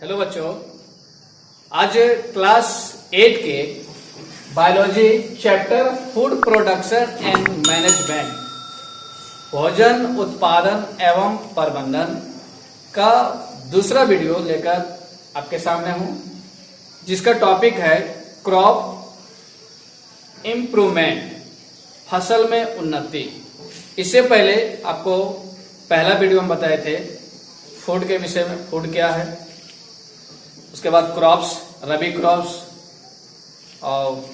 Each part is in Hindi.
हेलो बच्चों, आज क्लास 8 के biology chapter food production and management भोजन उत्पादन एवं प्रबंधन का दूसरा वीडियो लेकर आपके सामने हूं, जिसका टॉपिक है क्रॉप इम्प्रूवमेंट, फसल में उन्नति। इससे पहले आपको पहला वीडियो हम बताए थे फूड के विषय में, फूड क्या है, उसके बाद क्रॉप्स, रबी क्रॉप्स और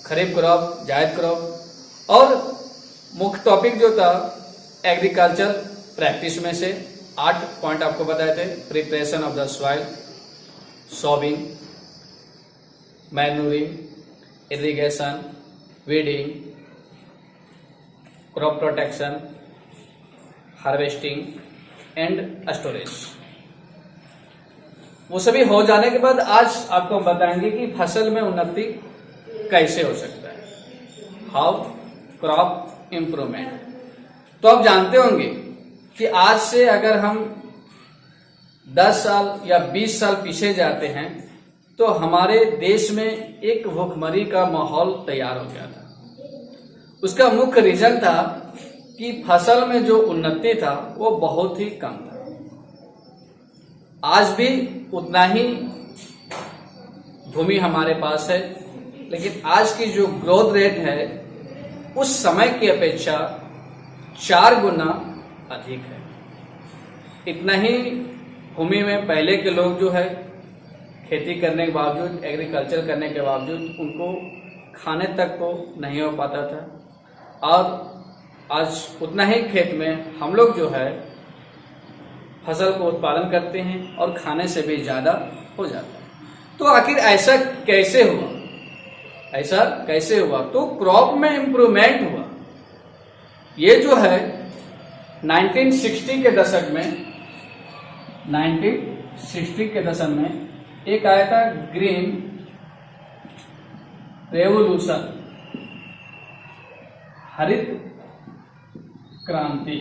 खरीफ क्रॉप, जायद क्रॉप, और मुख्य टॉपिक जो था एग्रीकल्चर प्रैक्टिस में से 8 पॉइंट आपको बताए थे। Preparation of the soil, sowing, manuring, irrigation, weeding, crop protection, harvesting and storage. वो सभी हो जाने के बाद आज आपको हम बताएंगे कि फसल में उन्नति कैसे हो सकता है, हाउ क्रॉप इम्प्रूवमेंट। तो आप जानते होंगे कि आज से अगर हम 10 साल या 20 साल पीछे जाते हैं तो हमारे देश में एक भूखमरी का माहौल तैयार हो गया था। उसका मुख्य रीजन था कि फसल में जो उन्नति था वो बहुत ही कम था। आज भी उतना ही भूमि हमारे पास है, लेकिन आज की जो ग्रोथ रेट है उस समय की अपेक्षा 4 गुना अधिक है। इतना ही भूमि में पहले के लोग जो है खेती करने के बावजूद, एग्रीकल्चर करने के बावजूद उनको खाने तक को नहीं हो पाता था, और आज उतना ही खेत में हम लोग जो है फसल को उत्पादन करते हैं और खाने से भी ज्यादा हो जाता है। तो आखिर ऐसा कैसे हुआ? ऐसा कैसे हुआ? तो क्रॉप में इंप्रूवमेंट हुआ। ये जो है 1960 के दशक में, 1960 के दशक में एक आया था ग्रीन रेवोल्यूशन, हरित क्रांति।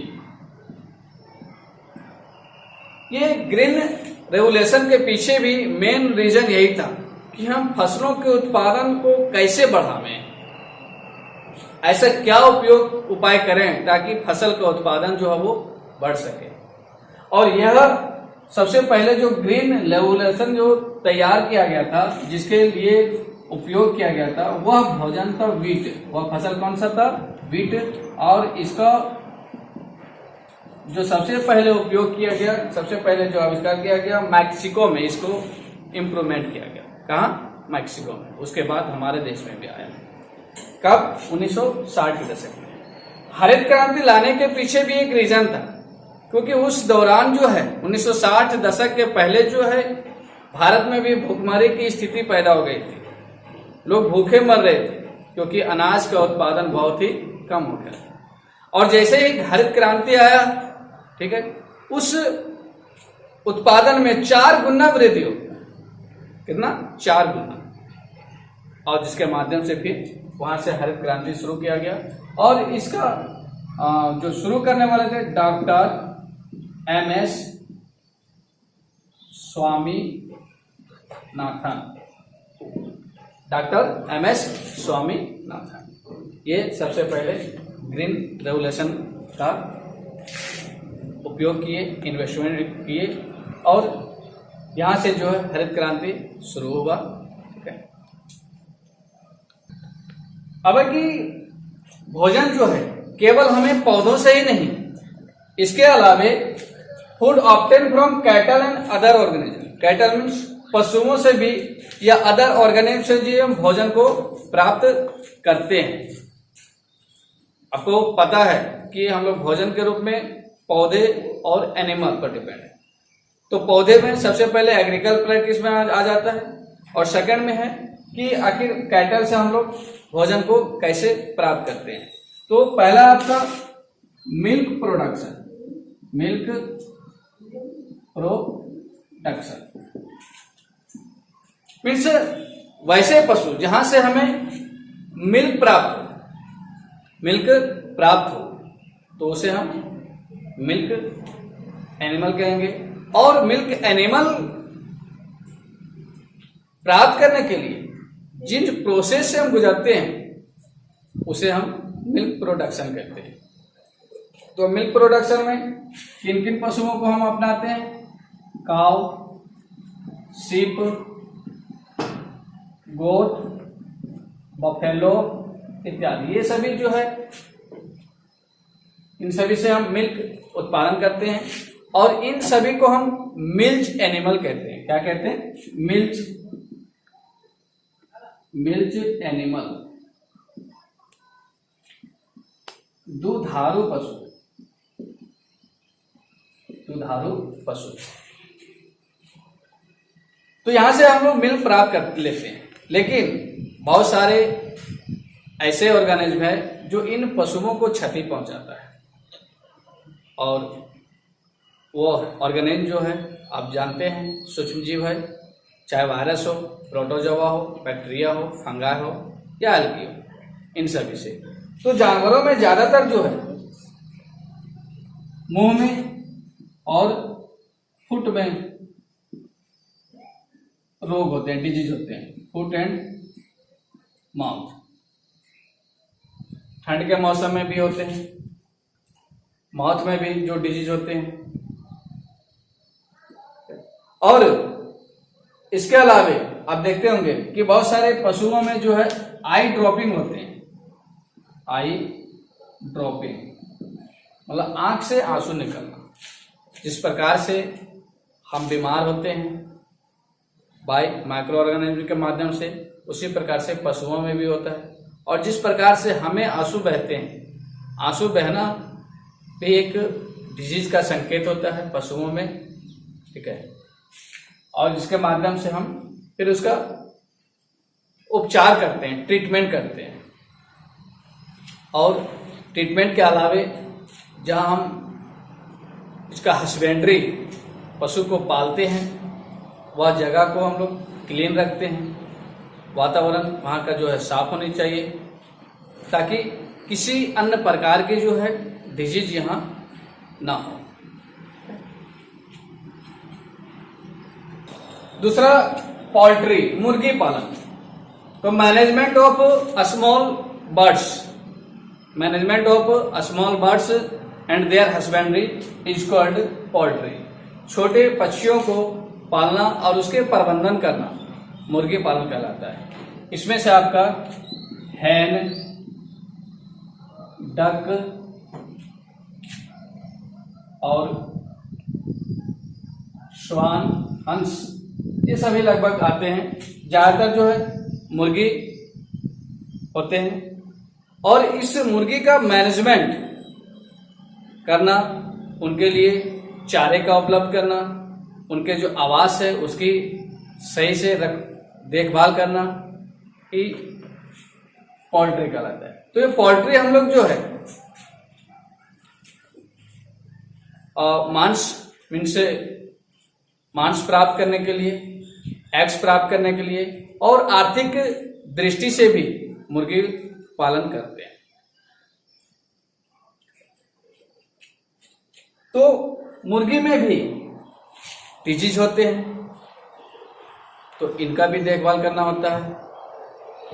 ये ग्रीन रेवोल्यूशन के पीछे भी मेन रीजन यही था कि हम फसलों के उत्पादन को कैसे बढ़ावें, ऐसा क्या उपाय करें ताकि फसल का उत्पादन जो है वो बढ़ सके। और यह सबसे पहले जो ग्रीन रेवोल्यूशन जो तैयार किया गया था, जिसके लिए उपयोग किया गया था, वह भोजन था वीट। वह फसल कौन सा था? वीट। और इसका जो सबसे पहले उपयोग किया गया, सबसे पहले जो आविष्कार किया गया मैक्सिको में, इसको इम्प्रूवमेंट किया गया। कहाँ? मैक्सिको में। उसके बाद हमारे देश में भी आया। कब? 1960 के दशक में। हरित क्रांति लाने के पीछे भी एक रीजन था, क्योंकि उस दौरान जो है 1960 दशक के पहले जो है भारत में भी भूखमरी की स्थिति पैदा हो गई थी। लोग भूखे मर रहे थे क्योंकि अनाज का उत्पादन बहुत ही कम हो गया था। और जैसे ही हरित क्रांति आया, ठीक है, उस उत्पादन में 4 गुना वृद्धि हो। कितना? 4 गुना। और जिसके माध्यम से फिर वहां से हरित क्रांति शुरू किया गया। और इसका जो शुरू करने वाले थे doctor MS Swaminathan, doctor MS Swaminathan. ये सबसे पहले ग्रीन रेवोल्यूशन का उपयोग किए, इन्वेस्टमेंट किए, और यहां से जो है हरित क्रांति शुरू हुआ। अब कि भोजन जो है केवल हमें पौधों से ही नहीं, इसके अलावे food obtain from cattle and other organism. Cattle means पशुओं से भी, या अदर ऑर्गेनिज्म से भी हम भोजन को प्राप्त करते हैं। आपको पता है कि हम लोग भोजन के रूप में पौधे और एनिमल पर डिपेंड है। तो पौधे में सबसे पहले एग्रीकल्चर प्रैक्टिस में आ जाता है, और सेकंड में है कि आखिर कैटल से हम लोग भोजन को कैसे प्राप्त करते हैं। तो पहला आपका milk production, milk production means वैसे पशु जहां से हमें मिल्क प्राप्त हो, तो उसे हम मिल्क एनिमल कहेंगे। और मिल्क एनिमल प्राप्त करने के लिए जिन प्रोसेस से हम गुजरते हैं उसे हम मिल्क प्रोडक्शन कहते हैं। तो मिल्क प्रोडक्शन में किन किन पशुओं को हम अपनाते हैं? काव, सीप, गोट, बफेलो इत्यादि, ये सभी जो है इन सभी से हम मिल्क उत्पादन करते हैं और इन सभी को हम मिल्च एनिमल कहते हैं। क्या कहते हैं? मिल्च एनिमल, दुधारू पशु। तो यहां से हम लोग मिल्क प्राप्त कर लेते हैं, लेकिन बहुत सारे ऐसे ऑर्गेनिज्म है जो इन पशुओं को क्षति पहुंचाता है, और वो ऑर्गेनिज्म जो है आप जानते हैं सूक्ष्म जीव है, चाहे वायरस हो, प्रोटोजोआ हो, बैक्टीरिया हो, फंगाई हो या एल्गी हो, इन सभी से। तो जानवरों में ज्यादातर जो है मुंह में और फुट में रोग होते हैं, डिजीज होते हैं, फुट एंड माउथ। ठंड के मौसम में भी होते हैं, माउथ में भी जो डिजीज होते हैं। और इसके अलावे आप देखते होंगे कि बहुत सारे पशुओं में जो है आई ड्रॉपिंग होते हैं। आई ड्रॉपिंग मतलब आंख से आंसू निकलना। जिस प्रकार से हम बीमार होते हैं बाय माइक्रो ऑर्गेनिज्म के माध्यम से, उसी प्रकार से पशुओं में भी होता है। और जिस प्रकार से हमें आंसू बहते हैं, आंसू बहना भी एक डिजीज का संकेत होता है पशुओं में, ठीक है। और जिसके माध्यम से हम फिर उसका उपचार करते हैं, ट्रीटमेंट करते हैं। और ट्रीटमेंट के अलावे जहाँ हम इसका हस्बेंड्री, पशु को पालते हैं, वह जगह को हम लोग क्लीन रखते हैं, वातावरण वहाँ का जो है साफ होनी चाहिए, ताकि किसी अन्य प्रकार के जो है डिजीज यहाँ ना हो। दूसरा पोल्ट्री, मुर्गी पालन। तो management of small birds and their husbandry is called poultry. छोटे पक्षियों को पालना और उसके प्रबंधन करना मुर्गी पालन कहलाता है। इसमें से आपका हैन, डक और श्वान, हंस, ये सभी लगभग आते हैं। ज्यादातर जो है मुर्गी होते हैं। और इस मुर्गी का मैनेजमेंट करना, उनके लिए चारे का उपलब्ध करना, उनके जो आवास है उसकी सही से देखभाल करना ही पोल्ट्री कहलाता है। तो ये पोल्ट्री हम लोग जो है मांस प्राप्त करने के लिए, एग्स प्राप्त करने के लिए और आर्थिक दृष्टि से भी मुर्गी पालन करते हैं। तो मुर्गी में भी डिजीज होते हैं, तो इनका भी देखभाल करना होता है,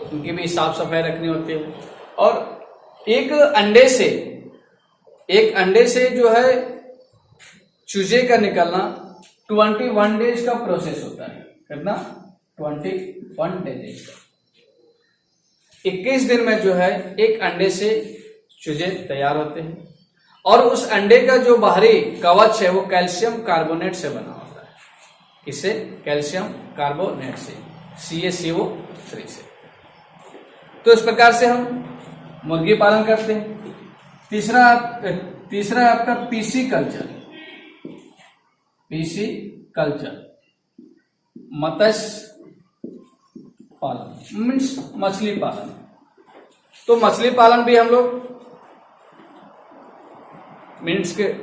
उनकी भी साफ सफाई रखनी होती है। और एक अंडे से जो है चूजे का निकलना 21 डेज का प्रोसेस होता है। कितना? 21 डेज का। 21 दिन में जो है एक अंडे से चूजे तैयार होते हैं। और उस अंडे का जो बाहरी कवच है वो कैल्शियम कार्बोनेट से बना होता है। किससे? कैल्शियम कार्बोनेट से, CaCO3 से। तो इस प्रकार से हम मुर्गी पालन करते हैं। तीसरा आपका पीसी कल्चर, मत्स्य पालन मीन्स मछली पालन। तो मछली पालन भी हम लोग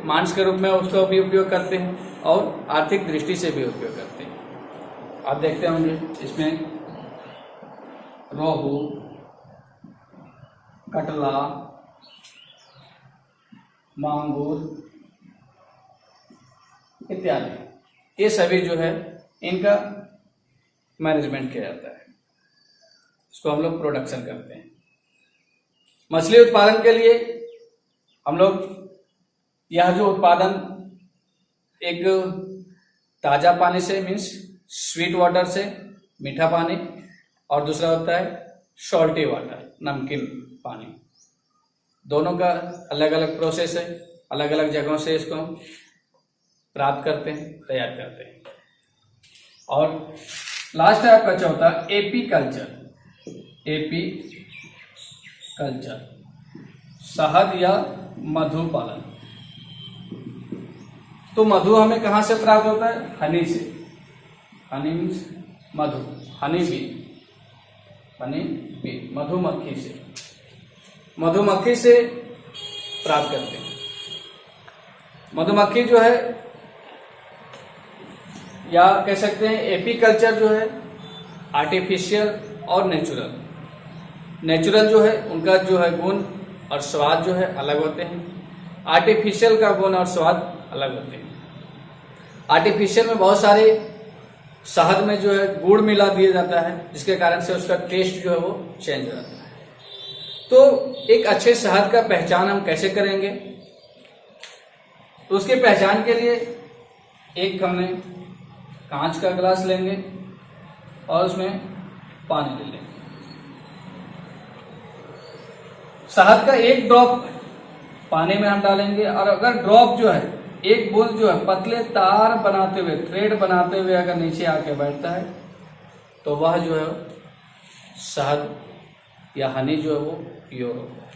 मांस के रूप में उसका भी उपयोग करते हैं और आर्थिक दृष्टि से भी उपयोग करते हैं। आप देखते होंगे इसमें रोहू, कटला, मांगुर इत्यादि, ये सभी जो है इनका मैनेजमेंट किया जाता है, इसको हम लोग प्रोडक्शन करते हैं। मछली उत्पादन के लिए हम लोग यह जो उत्पादन एक ताजा पानी से मीन्स स्वीट वाटर से, मीठा पानी, और दूसरा होता है सॉल्टी वाटर, नमकीन पानी। दोनों का अलग अलग प्रोसेस है, अलग अलग जगहों से इसको हम प्राप्त करते हैं, तैयार करते हैं। और लास्ट है आपका चौथा एपी कल्चर। एपी कल्चर शहद या मधु पालन। तो मधु हमें कहाँ से प्राप्त होता है? हनी से। हनी मीन्स मधु, हनी बी, हनी बी, मधुमक्खी से, मधुमक्खी से प्राप्त करते हैं। मधुमक्खी जो है, या कह सकते हैं एपीकल्चर जो है आर्टिफिशियल और नेचुरल। नेचुरल जो है उनका जो है गुण और स्वाद जो है अलग होते हैं, आर्टिफिशियल का गुण और स्वाद अलग होते हैं। आर्टिफिशियल में बहुत सारे शहद में जो है गुड़ मिला दिया जाता है, जिसके कारण से उसका टेस्ट जो है वो चेंज हो जाता है। तो एक अच्छे शहद का पहचान हम कैसे करेंगे? तो उसके पहचान के लिए एक हमने कांच का गिलास लेंगे और उसमें पानी ले लेंगे। शहद का एक ड्रॉप पानी में हम डालेंगे, और अगर ड्रॉप जो है, एक बूंद जो है पतले तार बनाते हुए, थ्रेड बनाते हुए अगर नीचे आके बैठता है, तो वह जो है शहद या हनी जो है वो प्योर होता है।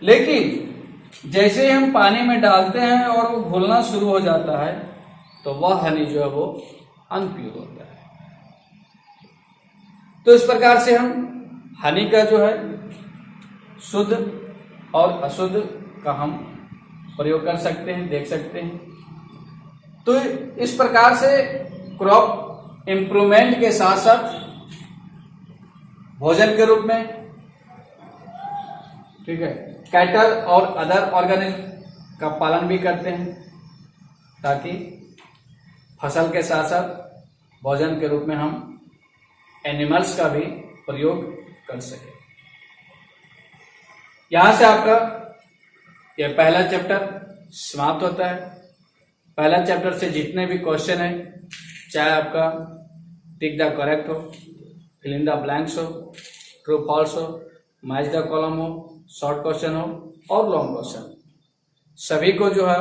लेकिन जैसे हम पानी में डालते हैं और वो घुलना शुरू हो जाता है, तो वह हनी जो है वो अनप्योर होता है। तो इस प्रकार से हम हनी का जो है शुद्ध और अशुद्ध का हम प्रयोग कर सकते हैं, देख सकते हैं। तो इस प्रकार से क्रॉप इम्प्रूवमेंट के साथ साथ भोजन के रूप में, ठीक है, कैटल और अदर ऑर्गेनिज्म का पालन भी करते हैं, ताकि फसल के साथ साथ भोजन के रूप में हम एनिमल्स का भी प्रयोग कर सकें। यहां से आपका यह पहला चैप्टर समाप्त होता है। पहला चैप्टर से जितने भी क्वेश्चन है, चाहे आपका टिक द करेक्ट हो, फिल इन द ब्लैंक्स हो, ट्रू फॉल्स हो, मैच द कॉलम हो, शॉर्ट क्वेश्चन हो और लॉन्ग क्वेश्चन, सभी को जो है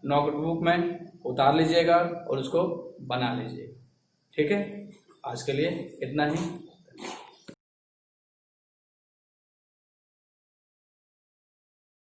नोटबुक में उतार लीजिएगा और उसको बना लीजिएगा। ठीक है, आज के लिए इतना ही।